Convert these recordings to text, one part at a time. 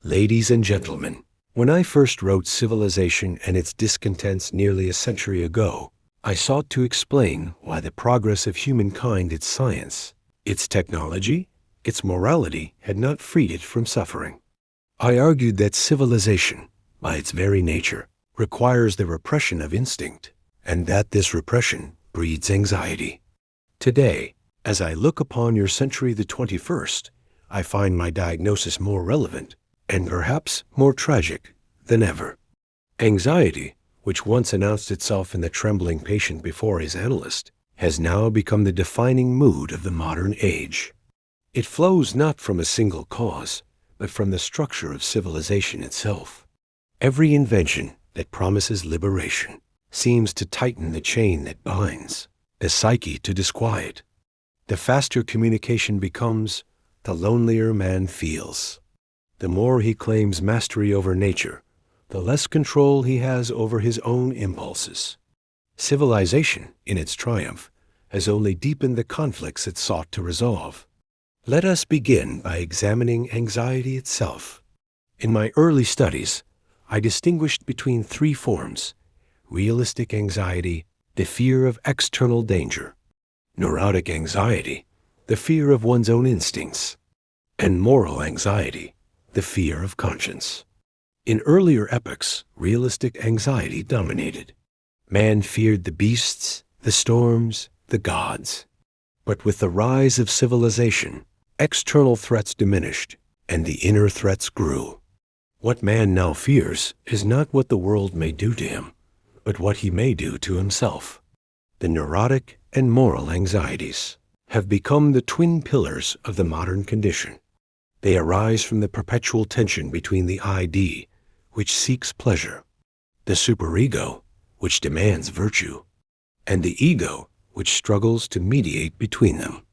Ladies and gentlemen, when I first wrote Civilization and its Discontents nearly a century ago, I sought to explain why the progress of humankind, its science, its technology, its morality had not freed it from suffering. I argued that civilization, by its very nature, requires the repression of instinct, and that this repression breeds anxiety. Today, as I look upon your century, the 21st, I find my diagnosis more relevant and perhaps more tragic than ever. Anxiety, which once announced itself in the trembling patient before his analyst, has now become the defining mood of the modern age. It flows not from a single cause, but from the structure of civilization itself. Every invention that promises liberation seems to tighten the chain that binds the psyche to disquiet. The faster communication becomes, the lonelier man feels. The more he claims mastery over nature, the less control he has over his own impulses. Civilization, in its triumph, has only deepened the conflicts it sought to resolve. Let us begin by examining anxiety itself. In my early studies, I distinguished between three forms: realistic anxiety, the fear of external danger; neurotic anxiety, the fear of one's own instincts; and moral anxiety, the fear of conscience. In earlier epochs, realistic anxiety dominated. Man feared the beasts, the storms, the gods. But with the rise of civilization, external threats diminished, and the inner threats grew. What man now fears is not what the world may do to him, but what he may do to himself. The neurotic and moral anxieties have become the twin pillars of the modern condition. They arise from the perpetual tension between the ID, which seeks pleasure, the superego, which demands virtue, and the ego, which struggles to mediate between them.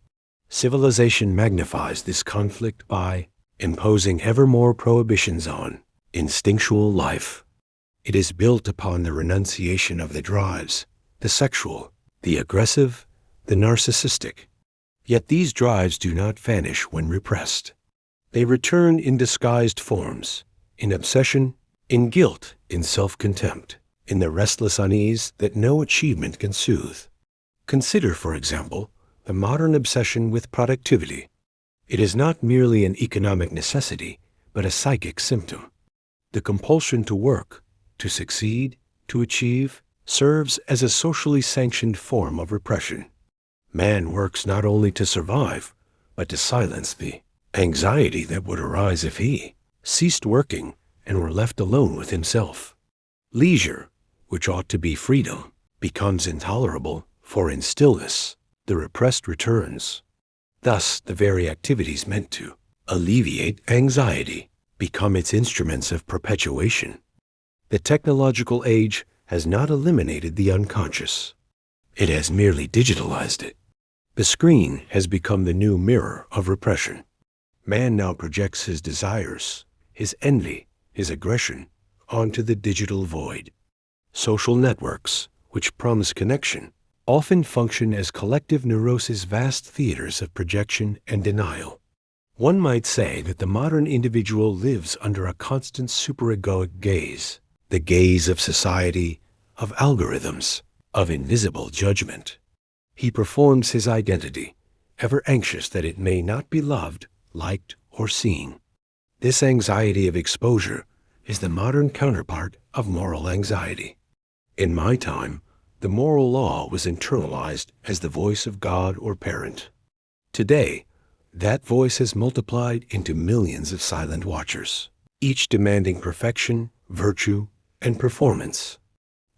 Civilization magnifies this conflict by imposing ever more prohibitions on instinctual life. It is built upon the renunciation of the drives, the sexual, the aggressive, the narcissistic. Yet these drives do not vanish when repressed. They return in disguised forms, in obsession, in guilt, in self-contempt, in the restless unease that no achievement can soothe. Consider, for example, the modern obsession with productivity. It is not merely an economic necessity, but a psychic symptom. The compulsion to work, to succeed, to achieve, serves as a socially sanctioned form of repression. Man works not only to survive, but to silence the anxiety that would arise if he ceased working and were left alone with himself. Leisure, which ought to be freedom, becomes intolerable, for in stillness the repressed returns. Thus, the very activities meant to alleviate anxiety become its instruments of perpetuation. The technological age has not eliminated the unconscious. It has merely digitalized it. The screen has become the new mirror of repression. Man now projects his desires, his envy, his aggression onto the digital void. Social networks, which promise connection, often function as collective neurosis' vast theaters of projection and denial. One might say that the modern individual lives under a constant superegoic gaze, the gaze of society, of algorithms, of invisible judgment. He performs his identity, ever anxious that it may not be loved, liked, or seen. This anxiety of exposure is the modern counterpart of moral anxiety. In my time, the moral law was internalized as the voice of God or parent. Today, that voice has multiplied into millions of silent watchers, each demanding perfection, virtue, and performance.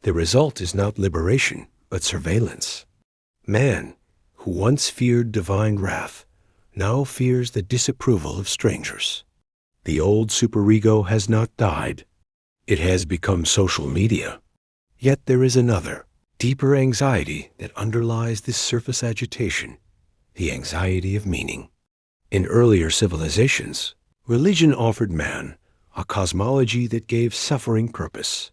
The result is not liberation, but surveillance. Man, who once feared divine wrath, now fears the disapproval of strangers. The old superego has not died. It has become social media. Yet there is another, deeper anxiety that underlies this surface agitation, the anxiety of meaning. In earlier civilizations, religion offered man a cosmology that gave suffering purpose.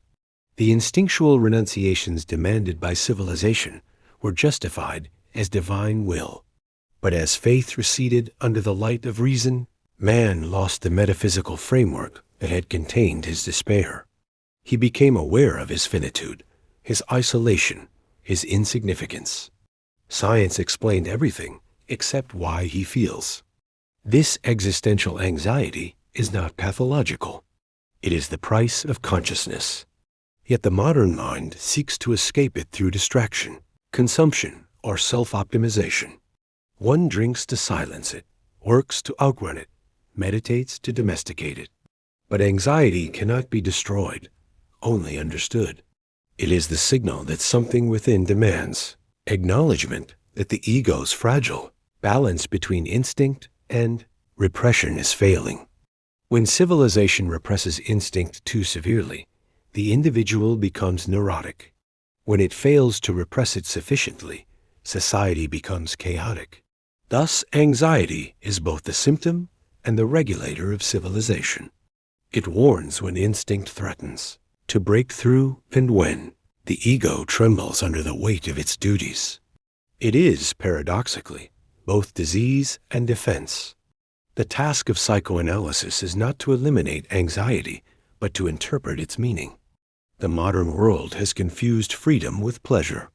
The instinctual renunciations demanded by civilization were justified as divine will. But as faith receded under the light of reason, man lost the metaphysical framework that had contained his despair. He became aware of his finitude, his isolation, his insignificance. Science explained everything except why he feels. This existential anxiety is not pathological. It is the price of consciousness. Yet the modern mind seeks to escape it through distraction, consumption, or self-optimization. One drinks to silence it, works to outrun it, meditates to domesticate it. But anxiety cannot be destroyed, only understood. It is the signal that something within demands acknowledgement that the ego's fragile, balance between instinct and repression is failing. When civilization represses instinct too severely, the individual becomes neurotic. When it fails to repress it sufficiently, society becomes chaotic. Thus, anxiety is both the symptom and the regulator of civilization. It warns when instinct threatens to break through and when the ego trembles under the weight of its duties. It is, paradoxically, both disease and defense. The task of psychoanalysis is not to eliminate anxiety, but to interpret its meaning. The modern world has confused freedom with pleasure.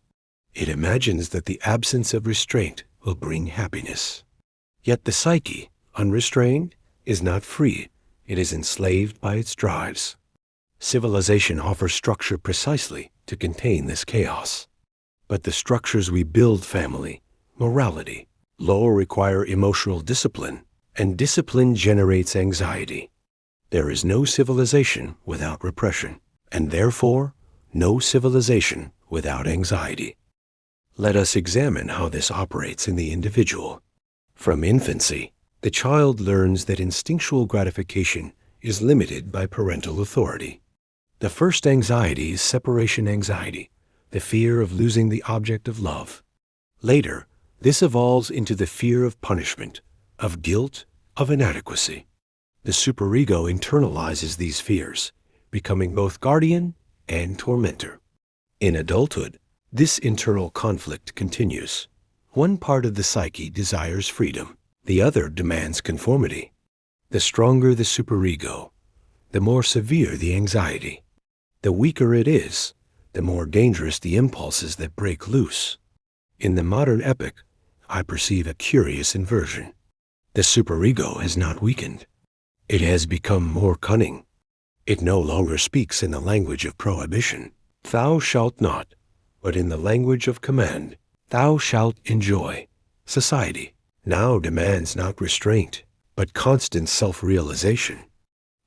It imagines that the absence of restraint will bring happiness. Yet the psyche, unrestrained, is not free. It is enslaved by its drives. Civilization offers structure precisely to contain this chaos. But the structures we build, family, morality, law, require emotional discipline, and discipline generates anxiety. There is no civilization without repression, and therefore no civilization without anxiety. Let us examine how this operates in the individual. From infancy, the child learns that instinctual gratification is limited by parental authority. The first anxiety is separation anxiety, the fear of losing the object of love. Later, this evolves into the fear of punishment, of guilt, of inadequacy. The superego internalizes these fears, becoming both guardian and tormentor. In adulthood, this internal conflict continues. One part of the psyche desires freedom, the other demands conformity. The stronger the superego, the more severe the anxiety. The weaker it is, the more dangerous the impulses that break loose. In the modern epoch, I perceive a curious inversion. The superego has not weakened. It has become more cunning. It no longer speaks in the language of prohibition, "Thou shalt not," but in the language of command, "Thou shalt enjoy." Society now demands not restraint, but constant self-realization.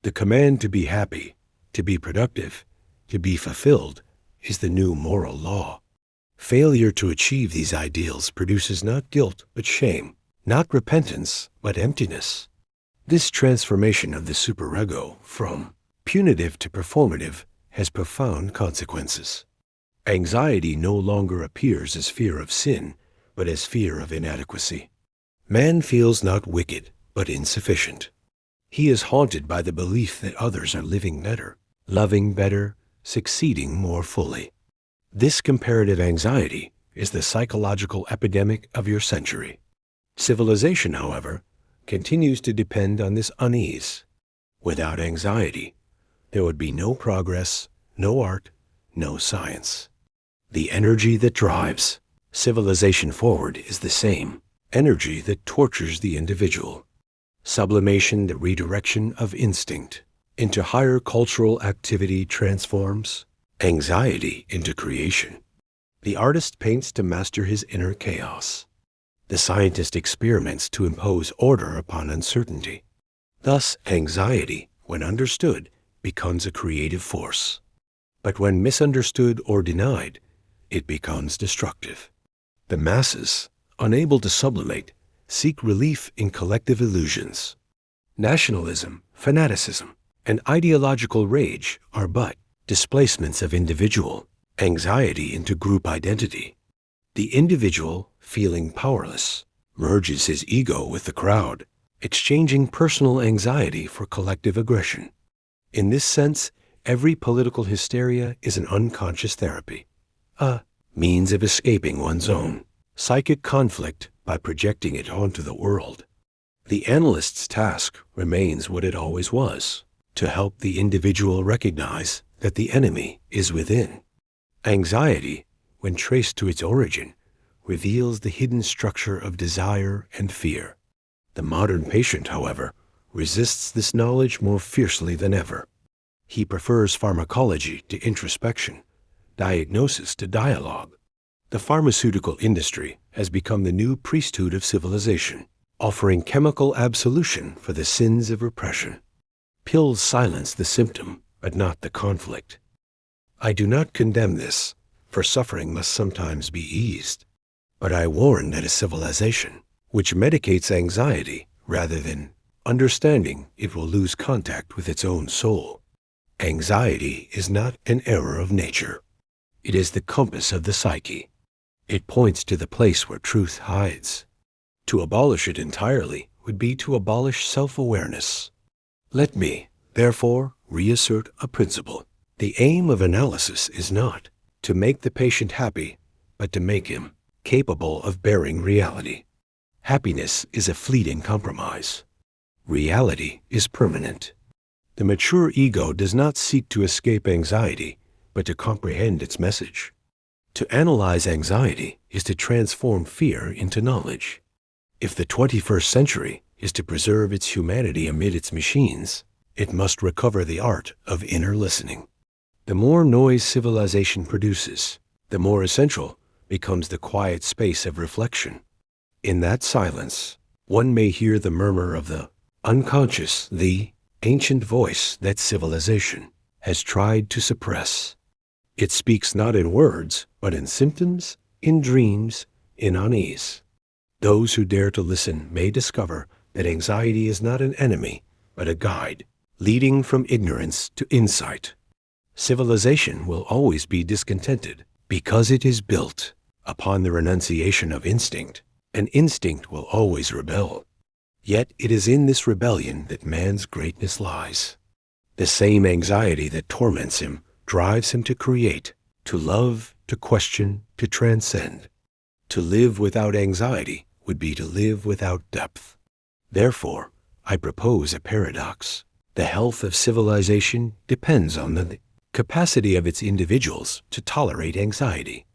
The command to be happy, to be productive, to be fulfilled is the new moral law. Failure to achieve these ideals produces not guilt but shame, not repentance but emptiness. This transformation of the superego from punitive to performative has profound consequences. Anxiety no longer appears as fear of sin, but as fear of inadequacy. Man feels not wicked, but insufficient. He is haunted by the belief that others are living better, loving better, succeeding more fully. This comparative anxiety is the psychological epidemic of your century. Civilization, however, continues to depend on this unease. Without anxiety, there would be no progress, no art, no science. The energy that drives civilization forward is the same energy that tortures the individual. Sublimation, the redirection of instinct into higher cultural activity, transforms anxiety into creation. The artist paints to master his inner chaos. The scientist experiments to impose order upon uncertainty. Thus, anxiety, when understood, becomes a creative force. But when misunderstood or denied, it becomes destructive. The masses, unable to sublimate, seek relief in collective illusions. Nationalism, fanaticism, and ideological rage are but displacements of individual anxiety into group identity. The individual, feeling powerless, merges his ego with the crowd, exchanging personal anxiety for collective aggression. In this sense, every political hysteria is an unconscious therapy, a means of escaping one's own psychic conflict by projecting it onto the world. The analyst's task remains what it always was: to help the individual recognize that the enemy is within. Anxiety, when traced to its origin, reveals the hidden structure of desire and fear. The modern patient, however, resists this knowledge more fiercely than ever. He prefers pharmacology to introspection, diagnosis to dialogue. The pharmaceutical industry has become the new priesthood of civilization, offering chemical absolution for the sins of repression. Pills silence the symptom, but not the conflict. I do not condemn this, for suffering must sometimes be eased. But I warn that a civilization which medicates anxiety rather than understanding it will lose contact with its own soul. Anxiety is not an error of nature. It is the compass of the psyche. It points to the place where truth hides. To abolish it entirely would be to abolish self-awareness. Let me, therefore, reassert a principle. The aim of analysis is not to make the patient happy, but to make him capable of bearing reality. Happiness is a fleeting compromise. Reality is permanent. The mature ego does not seek to escape anxiety, but to comprehend its message. To analyze anxiety is to transform fear into knowledge. If the 21st century is to preserve its humanity amid its machines, it must recover the art of inner listening. The more noise civilization produces, the more essential becomes the quiet space of reflection. In that silence, one may hear the murmur of the unconscious, the ancient voice that civilization has tried to suppress. It speaks not in words, but in symptoms, in dreams, in unease. Those who dare to listen may discover that anxiety is not an enemy, but a guide, leading from ignorance to insight. Civilization will always be discontented because it is built upon the renunciation of instinct, and instinct will always rebel. Yet it is in this rebellion that man's greatness lies. The same anxiety that torments him drives him to create, to love, to question, to transcend. To live without anxiety would be to live without depth. Therefore, I propose a paradox. The health of civilization depends on the capacity of its individuals to tolerate anxiety.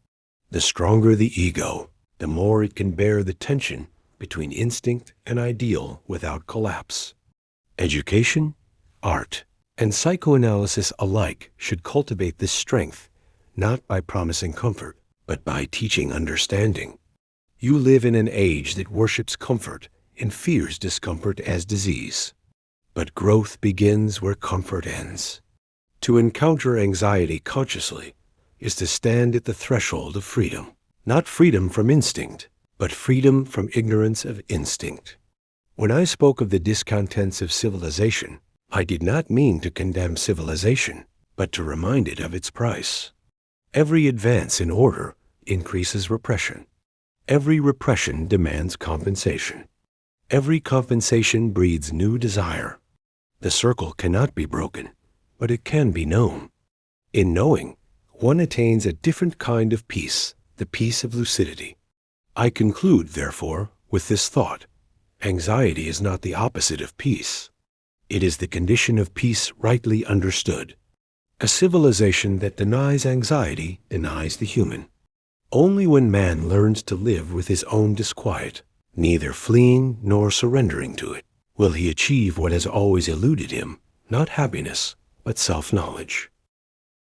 The stronger the ego, the more it can bear the tension between instinct and ideal without collapse. Education, art, and psychoanalysis alike should cultivate this strength, not by promising comfort, but by teaching understanding. You live in an age that worships comfort and fears discomfort as disease. But growth begins where comfort ends. To encounter anxiety consciously is to stand at the threshold of freedom. Not freedom from instinct, but freedom from ignorance of instinct. When I spoke of the discontents of civilization, I did not mean to condemn civilization, but to remind it of its price. Every advance in order increases repression. Every repression demands compensation. Every compensation breeds new desire. The circle cannot be broken, but it can be known. In knowing, one attains a different kind of peace, the peace of lucidity. I conclude, therefore, with this thought. Anxiety is not the opposite of peace. It is the condition of peace rightly understood. A civilization that denies anxiety denies the human. Only when man learns to live with his own disquiet, neither fleeing nor surrendering to it, will he achieve what has always eluded him, not happiness, but self-knowledge.